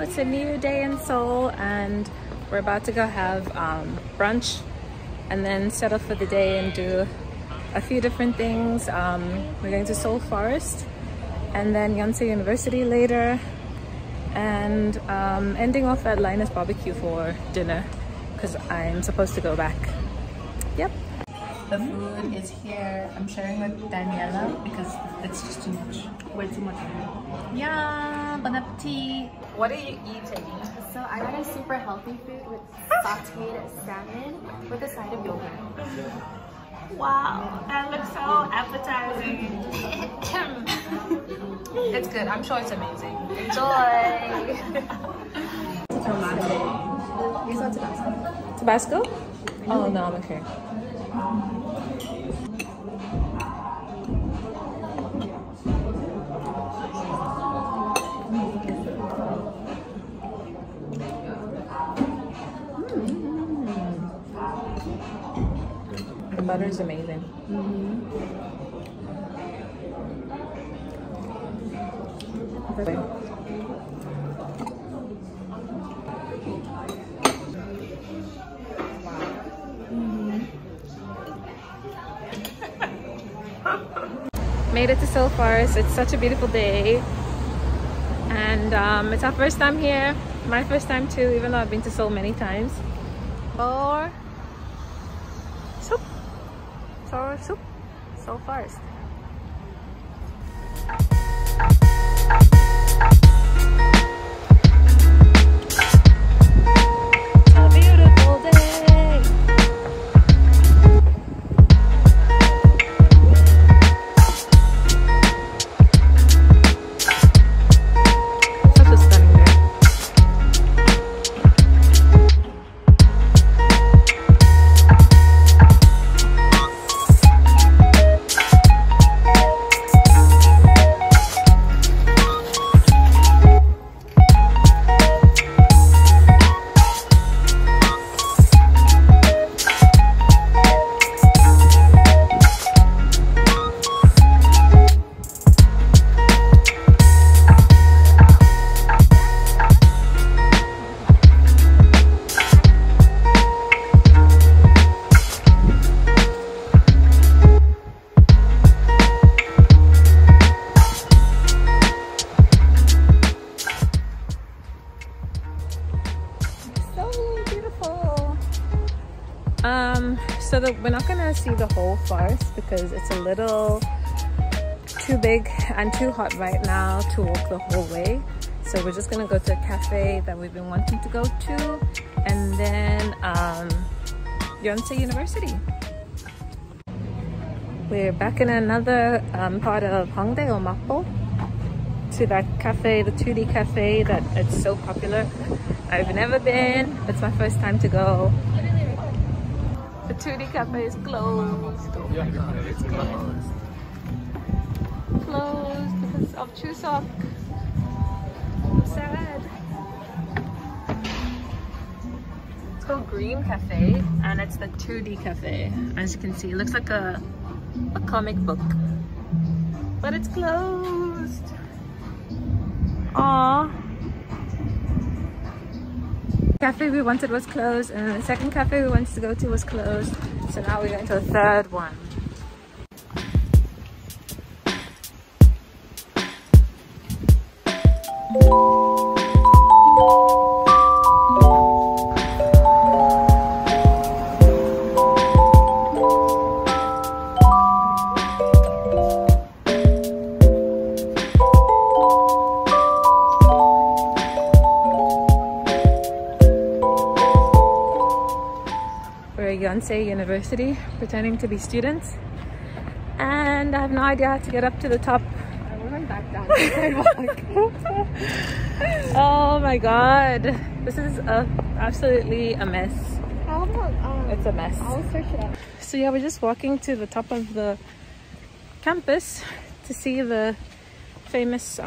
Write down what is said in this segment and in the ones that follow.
It's a new day in Seoul and we're about to go have brunch and then set off for the day and do a few different things. We're going to Seoul Forest and then Yonsei University later, and ending off at Linus BBQ for dinner because I'm supposed to go back. Yep. The food is here. I'm sharing with Daniela because it's just too much. Way too much. Yeah, bon appetit. What are you eating? So I got a super healthy food with sauteed salmon with a side of yogurt. Wow, that looks so appetizing. It's good. I'm sure it's amazing. Enjoy. You saw Tabasco? Tabasco? Oh no, I'm okay. The butter is amazing. Made it to Seoul Forest. It's such a beautiful day, and it's our first time here. My first time too, even though I've been to Seoul many times. Or soup. Sour soup. Seoul Forest. A beautiful day. Such a stunning day. So we're not gonna see the whole forest because it's a little too big and too hot right now to walk the whole way. So we're just gonna go to a cafe that we've been wanting to go to, and then Yonsei University. We're back in another part of Hongdae or Mappo, to that cafe, the 2D cafe that it's so popular. I've never been, it's my first time to go. The 2D cafe is closed. Oh my god, it's closed. Closed because of Chuseok. So sad. It's called Green Cafe and it's the 2D cafe. As you can see, it looks like a comic book. But it's closed. Aww. The cafe we wanted was closed, and the second cafe we wanted to go to was closed. So now we're going to a third one. Yonsei University, pretending to be students, and I have no idea how to get up to the top. We're going back down the sidewalk. Oh my god, this is absolutely a mess. How about it's a mess. I'll search it up. So yeah, we're just walking to the top of the campus to see the famous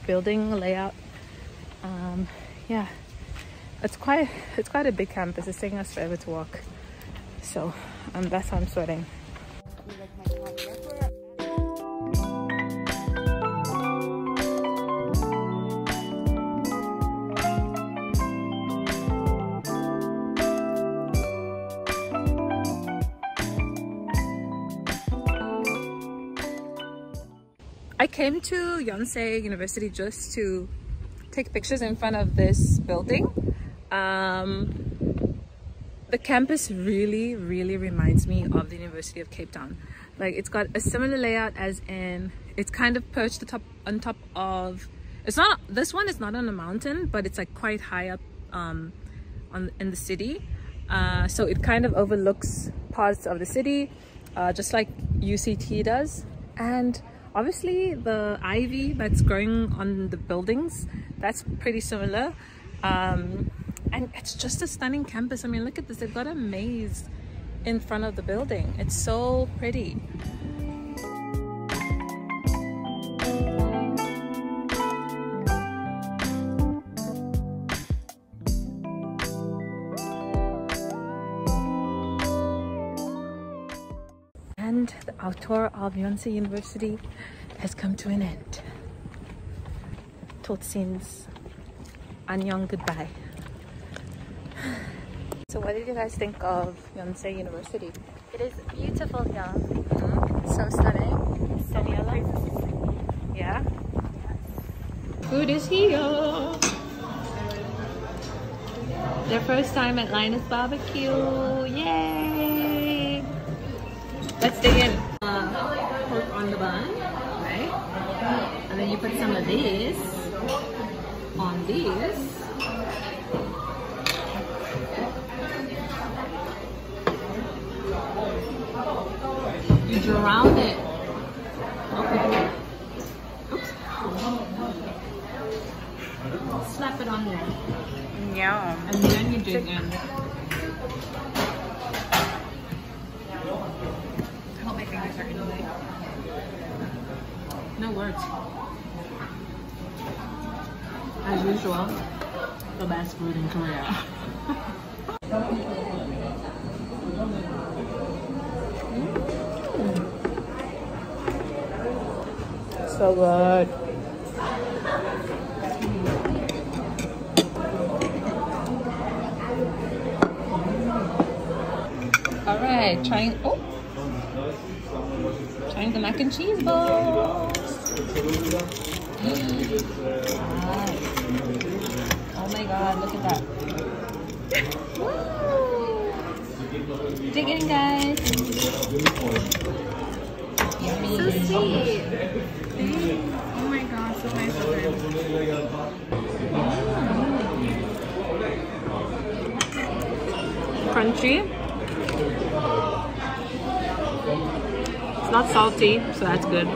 building layout. Yeah. It's quite a big campus. It's taking us forever to walk, so that's how I'm sweating. I came to Yonsei University just to take pictures in front of this building. The campus really reminds me of the University of Cape Town. Like, it's got a similar layout, as in it's kind of perched on top of, it's not, this one is not on a mountain, but it's like quite high up in the city. So it kind of overlooks parts of the city, just like UCT does. And obviously the ivy that's growing on the buildings, that's pretty similar. And it's just a stunning campus. I mean, look at this. They've got a maze in front of the building. It's so pretty. And the outdoor of Yonsei University has come to an end. Totsins, annyeong, goodbye. So what did you guys think of Yonsei University? It is beautiful here. So stunning. Yeah. Food is here. Their first time at Linus BBQ. Yay! Let's dig in. Pork on the bun, right? And then you put some of this on this. You drown it. Okay. Oops. Slap it on there. Yum. And then you dig in. I hope my fingers are in the way. No words. As usual, the best food in Korea. So good. All right, trying the mac and cheese balls. Oh my god, look at that. Woo! Dig in, guys. Yummy. So sweet. Oh my gosh, so nice of them. Crunchy. It's not salty, so that's good.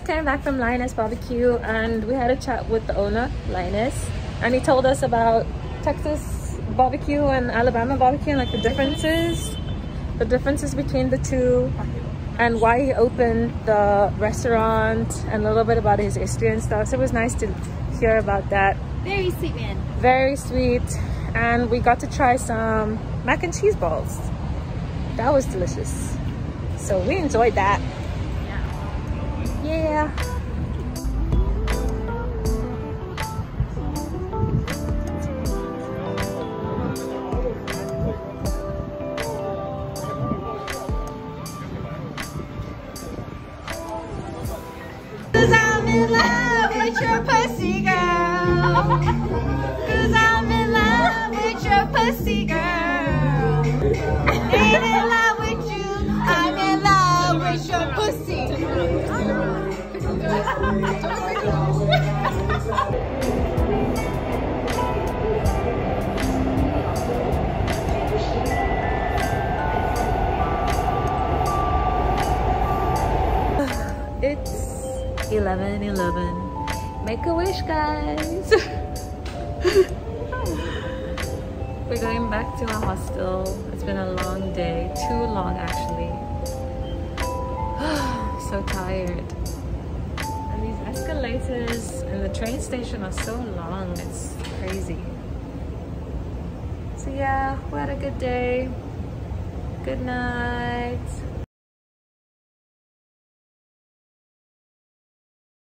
Came back from Linus BBQ and we had a chat with the owner, Linus, and he told us about Texas barbecue and Alabama barbecue and like the differences between the two, and why he opened the restaurant and a little bit about his history and stuff. So it was nice to hear about that. Very sweet man. Very sweet. And we got to try some mac and cheese balls. That was delicious. So we enjoyed that. Yeah. Cause I'm in love with your pussy, girl. Cause I'm in love with your pussy, girl. Ain't in love with you, I'm in love with your pussy. It's 11:11. Make a wish, guys. We're going back to our hostel. It's been a long day, too long actually. So tired. And these escalators and the train station are so long, it's crazy. So yeah, we had a good day. Good night.